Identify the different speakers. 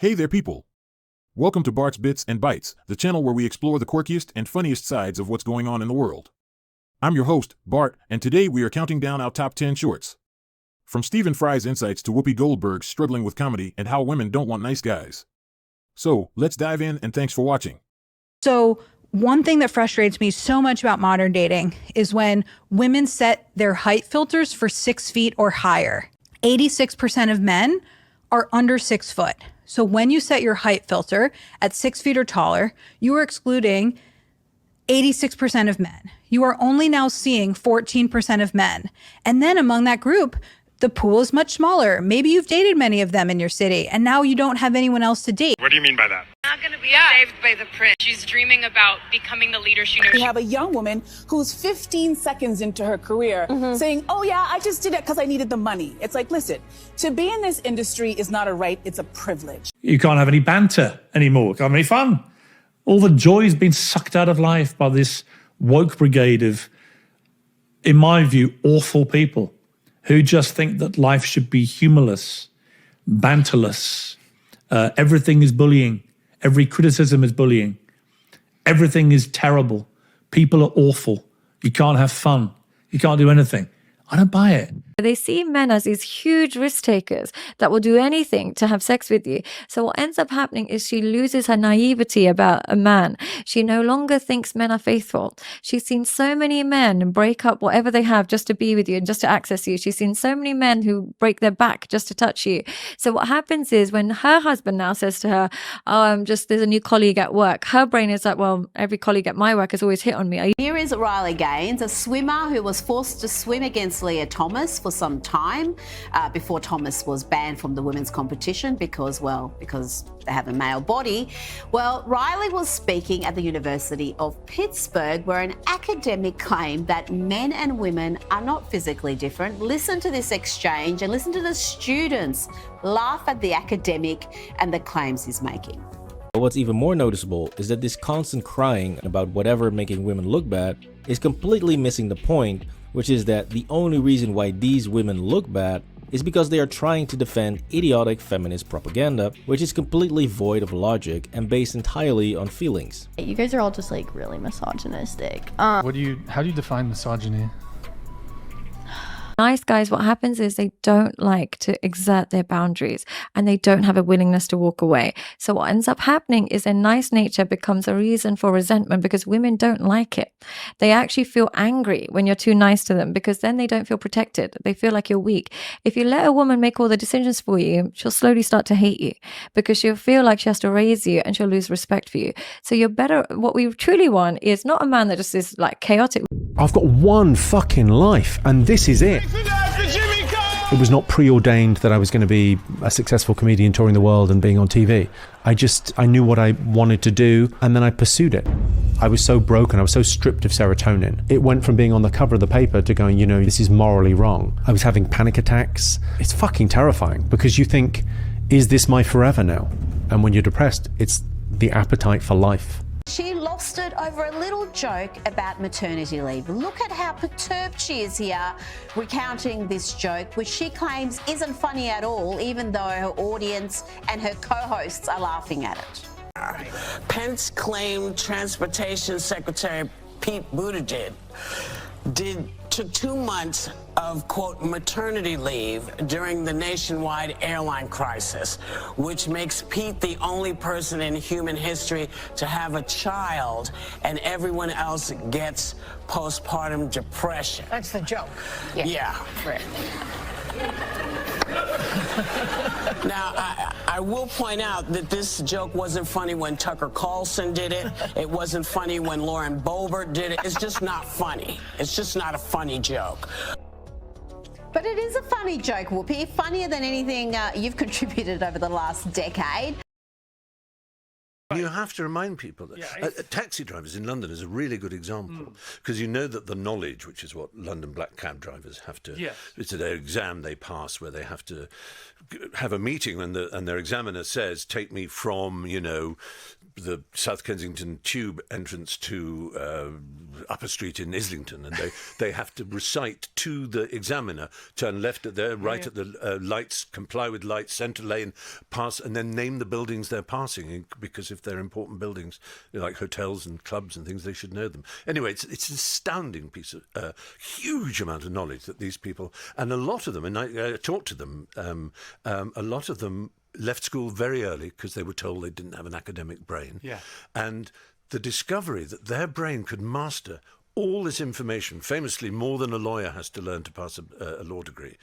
Speaker 1: Hey there, people. Welcome to BART'S, Bits, and Bytes, the channel where we explore the quirkiest and funniest sides of what's going on in the world. I'm your host, Bart, and today we are counting down our top 10 shorts. From Stephen Fry's insights to Whoopi Goldberg's struggling with comedy and how women don't want nice guys. So, let's dive in, and thanks for watching.
Speaker 2: So one thing that frustrates me so much about modern dating is when women set their height filters for 6 feet or higher. 86% of men are under 6 foot. So when you set your height filter at 6 feet or taller, you are excluding 86% of men. You are only now seeing 14% of men. And then among that group, the pool is much smaller. Maybe you've dated many of them in your city, and now you don't have anyone else to date.
Speaker 3: What do you mean by that?
Speaker 4: Not going to be saved by the prince. She's dreaming about becoming the leader she knows.
Speaker 5: We have a young woman who's 15 seconds into her career saying, oh yeah, I just did it because I needed the money. It's like, listen, to be in this industry is not a right, it's a privilege.
Speaker 6: You can't have any banter anymore, can't have any fun. All the joy's been sucked out of life by this woke brigade of, in my view, awful people who just think that life should be humorless, banterless. Everything is bullying. Every criticism is bullying. Everything is terrible. People are awful. You can't have fun. You can't do anything. I don't buy it.
Speaker 7: They see men as these huge risk takers that will do anything to have sex with you. So what ends up happening is she loses her naivety about a man. She no longer thinks men are faithful. She's seen so many men break up whatever they have just to be with you and just to access you. She's seen so many men who break their back just to touch you. So what happens is when her husband now says to her, oh, there's a new colleague at work, her brain is like, well, every colleague at my work has always hit on me.
Speaker 8: Here is Riley Gaines, a swimmer who was forced to swim against Leah Thomas for some time before Thomas was banned from the women's competition because they have a male body. Well, Riley was speaking at the University of Pittsburgh where an academic claimed that men and women are not physically different. Listen to this exchange and listen to the students laugh at the academic and the claims he's making.
Speaker 9: What's even more noticeable is that this constant crying about whatever making women look bad is completely missing the point, which is that the only reason why these women look bad is because they are trying to defend idiotic feminist propaganda, which is completely void of logic and based entirely on feelings.
Speaker 10: You guys are all just like really misogynistic.
Speaker 3: How do you define misogyny?
Speaker 7: Nice guys, what happens is they don't like to exert their boundaries and they don't have a willingness to walk away. So what ends up happening is their nice nature becomes a reason for resentment because women don't like it. They actually feel angry when you're too nice to them because then they don't feel protected. They feel like you're weak. If you let a woman make all the decisions for you, she'll slowly start to hate you because she'll feel like she has to raise you and she'll lose respect for you. So you're better. What we truly want is not a man that just is like chaotic.
Speaker 11: I've got one fucking life and this is it. It was not preordained that I was going to be a successful comedian touring the world and being on TV. I knew what I wanted to do and then I pursued it. I was so broken, I was so stripped of serotonin. It went from being on the cover of the paper to going, this is morally wrong. I was having panic attacks. It's fucking terrifying because you think, is this my forever now? And when you're depressed, it's the appetite for life.
Speaker 8: She lost it over a little joke about maternity leave. Look at how perturbed she is here, recounting this joke, which she claims isn't funny at all, even though her audience and her co-hosts are laughing at it.
Speaker 12: Pence claimed Transportation Secretary Pete Buttigieg took 2 months of, quote, maternity leave during the nationwide airline crisis, which makes Pete the only person in human history to have a child, and everyone else gets postpartum depression.
Speaker 4: That's the joke.
Speaker 12: Yeah.
Speaker 4: Right.
Speaker 12: Now, I will point out that this joke wasn't funny when Tucker Carlson did it. It wasn't funny when Lauren Boebert did it. It's just not funny. It's just not a funny joke.
Speaker 8: But it is a funny joke, Whoopi. Funnier than anything you've contributed over the last decade.
Speaker 13: You have to remind people that taxi drivers in London is a really good example because you know that the knowledge, which is what London black cab drivers have to, it's their exam they pass where they have to have a meeting and their examiner says, take me from, the South Kensington Tube entrance to Upper Street in Islington, and they have to recite to the examiner, turn left at there, right at the lights, comply with lights, centre lane, pass, and then name the buildings they're passing, because if they're important buildings, like hotels and clubs and things, they should know them. Anyway, it's an astounding piece of huge amount of knowledge that these people, and a lot of them, and I talked to them, a lot of them left school very early because they were told they didn't have an academic brain.
Speaker 3: Yeah.
Speaker 13: And the discovery that their brain could master all this information, famously more than a lawyer has to learn to pass a law degree.